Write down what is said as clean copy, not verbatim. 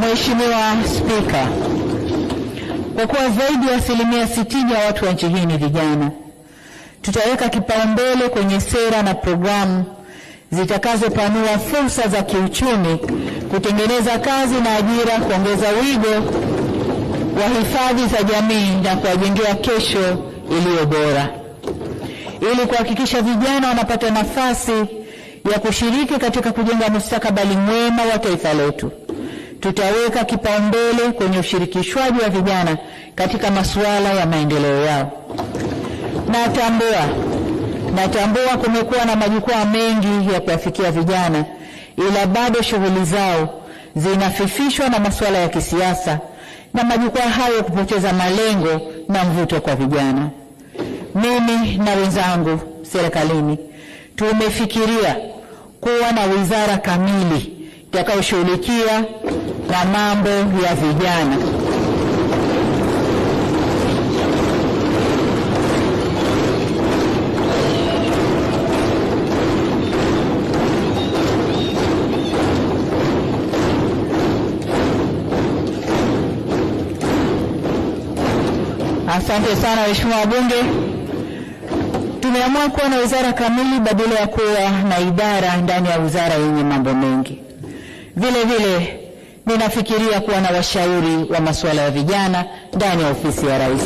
Mheshimiwa Spika, kwa kuwa zaidi ya 60% ya watu wa nchi hii ni vijana, tutaweka kipaumbele kwenye sera na programu zitakazopanua fursa za kiuchumi, kutengeneza kazi na ajira, kuongeza wigo wa hifadhi za jamii na kuwajengea kesho iliyo bora. Ili kuhakikisha vijana wanapata nafasi ya kushiriki katika kujenga mustakabali mwema wa taifa letu, tutaweka kipaumbele kwenye ushirikishwaji wa vijana katika masuala ya maendeleo yao. Natambua kumekuwa na majukwaa mengi ya kuwafikia vijana, ila bado shughuli zao zinafifishwa na masuala ya kisiasa na majukwaa hayo kupoteza malengo na mvuto kwa vijana. Mimi na wenzangu serikalini tumefikiria kuwa na wizara kamili itakayoshughulikia na mambo ya vijana. Asante sana Mheshimiwa wabunge. Tumeamua kuwa na wizara kamili badala ya kuwa na idara ndani ya wizara yenye mambo mengi. Vile vile ninafikiria kuwa na washauri wa masuala ya vijana ndani ya ofisi ya Rais.